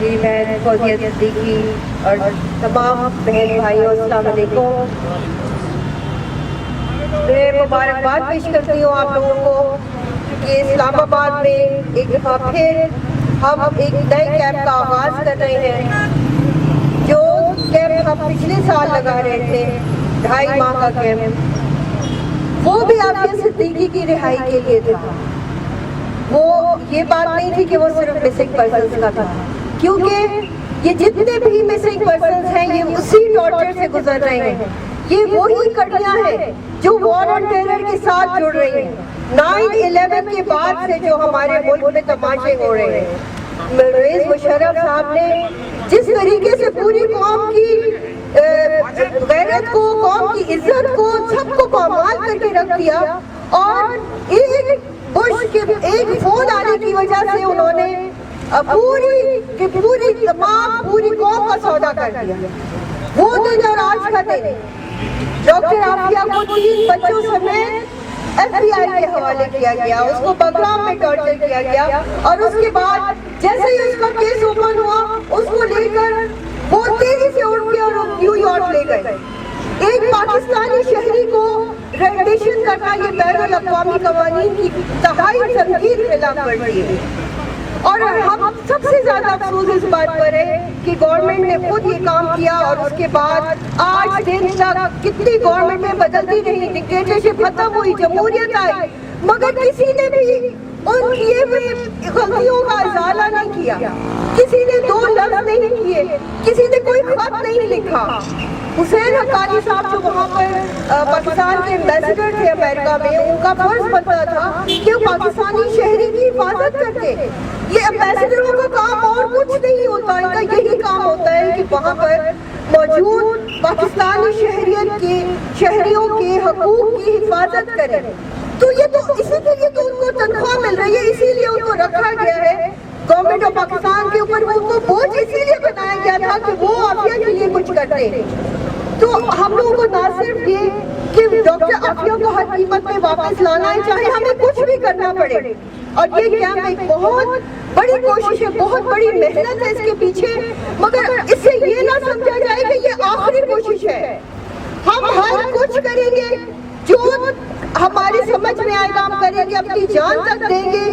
جی میں فوزیہ صدیقی اور تمام بہن بھائیوں السلام علیکم. میں مبارکباد پیش کرتی ہوں آپ لوگوں کو کہ اسلام آباد میں ایک دفعہ پھر ہم ایک نئے کیمپ کا آغاز کر رہے ہیں. جو کیمپ ہم پچھلے سال لگا رہے تھے 2.5 ماہ کا کیمپ، وہ بھی عافیہ صدیقی کی رہائی کے لیے تھا. وہ یہ بات نہیں تھی کہ وہ صرف مسنگ پرسنز کا تھا، کیونکہ یہ جتنے بھی مسنگ پرسنز ہیں یہ اسی ٹارچر سے گزر رہے ہیں. یہ وہی کڑیاں ہیں جو وار آن ٹیرر کے ساتھ جڑ رہی ہیں. 9/11 کے بعد سے جو ہمارے ملک میں تماشے ہو رہے ہیں، پرویز مشرف صاحب نے جس طریقے سے پوری قوم کی غیرت کو، قوم کی عزت کو، سب کو پامال کر کے رکھ دیا، اور ایک بش کے ایک فون آنے کی وجہ سے انہوں نے پوری قوم کا سودا کر دیا. وہ دن اور آج کا دن ڈاکٹر عافیہ کو 3 بچوں سمیت FBI کے حوالے کیا گیا، اس کو بغرام میں ٹارچر کیا گیا، اور اس کے بعد جیسے ہی اس کا کیس اوپن ہوا اس کو لے کر وہ تیزی سے اٹھ کے اور نیو یارک لے گئے. ایک پاکستانی شہری کو ریڈیشن کرنا یہ بین الاقوامی قوانین کی انتہائی سنگین خلاف ورزی ہے. اور ہم سب سے زیادہ افسوس اس بات پر ہے کہ گورنمنٹ نے خود یہ کام کیا، اور اس کے بعد آج دن تک کتنی گورنمنٹیں بدلتی رہی، ڈکٹیٹرشپ ختم ہوئی، جمہوریت آئی، مگر کسی نے بھی ان کیے ہوئے غلطیوں کا ازالہ نہیں کیا. کسی نے 2 لفظ نہیں کیے، کسی نے کوئی خط نہیں لکھا. حسین حقانی صاحب جو وہاں پر پاکستان کے ایمبیسڈر تھے امریکہ میں، ان کا فرض بنتا تھا کہ وہ پاکستانی شہری کی حفاظت کرتے. یہ ایمبیسڈروں کا کام اور کچھ نہیں ہوتا، ان کا یہی کام ہوتا ہے کہ وہاں پر موجود پاکستانی شہریوں کے حقوق کی حفاظت کریں. تو یہ تو اسی کے لیے تو ان کو تنخواہ مل رہی ہے، اسی لیے ان کو رکھا گیا ہے. گورنمنٹ آف پاکستان کے اوپر وہ کو بوجھ اسی لیے بنایا گیا تھا کہ وہ عافیہ کے لیے کچھ کرتے. تو ہم لوگوں کو نہ صرف یہ کہ ڈاکٹر عافیہ کو ہر قیمت میں واپس لانا ہے، چاہے ہمیں کچھ بھی کرنا پڑے. اور یہ کیمپ ایک بہت بڑی کوشش ہے، بہت بڑی محنت ہے اس کے پیچھے، مگر اس سے یہ نہ سمجھا جائے کہ یہ آخری کوشش ہے. ہم ہر کچھ کریں گے جو ہماری سمجھ میں آئے گا، ہم کریں گے، اپنی جان تک دیں گے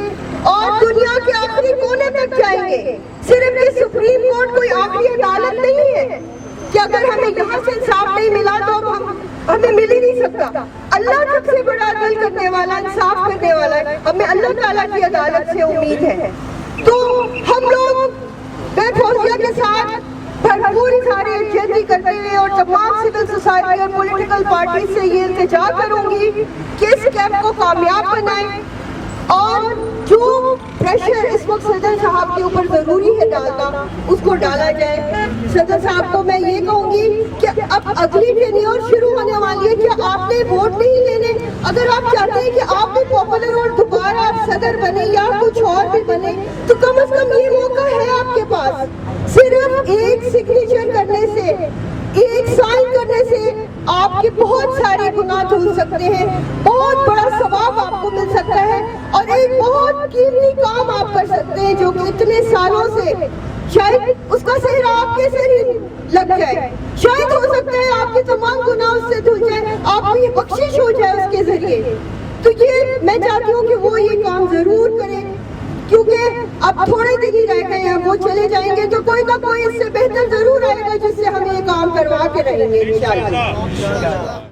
اور دنیا کے آخری کونے تک جائیں گے. صرف یہ سپریم کورٹ کوئی آخری عدالت نہیں ہے کہ اگر ہمیں یہاں سے انصاف نہیں ملا تو ہمیں مل ہی نہیں سکتا. اللہ سب سے بڑا عدل کرنے والا، انصاف کرنے والا ہے. ہمیں اللہ تعالیٰ کی عدالت سے امید ہے. تو ہم لوگ میں فوزیہ کے ساتھ بھرپور سارے جدی کرتے ہوئے اور تمام سول سوسائٹی اور پولیٹیکل پارٹی سے یہ التجا کروں گی کہ اس کیمپ کو کامیاب بنائیں، اور جو پریشر اس وقت صدر صاحب کے اوپر ضروری ہے ڈالنا اس کو ڈالا جائے. صدر صاحب کو میں یہ کہوں گی کہ اب اگلی ٹینیور شروع ہونے والی ہے، کہ آپ نے ووٹ نہیں لینے. اگر آپ چاہتے ہیں کہ آپ بھی پاپولر اور دوبارہ آپ صدر بنے یا کچھ اور بھی بنے، تو کم از کم یہ موقع ہے آپ کے پاس. صرف ایک سگنیچر کرنے سے، ایک سائن کرنے سے آپ کے بہت سارے گناہ دھل سکتے ہیں، بہت بڑا ثواب آپ کو مل سکتا ہے، اور ایک بہت قیمتی کام آپ کر سکتے ہیں جو کہ اتنے سالوں سے شاید اس کا صحرا آپ کے سر ہی لگ جائے. شاید ہو سکتا ہے آپ کے تمام گناہ اس سے دھل جائے، آپ کو یہ بخشش ہو جائے اس کے ذریعے. تو یہ میں چاہتی ہوں کہ وہ یہ کام ضرور کریں، کیونکہ اب تھوڑے دن ہی رہ گئے ہیں، وہ چلے جائیں گے تو کوئی نہ کوئی اس سے بہتر ضرور آئے گا جس سے ہم یہ کام کروا کے رہیں گے انشاءاللہ.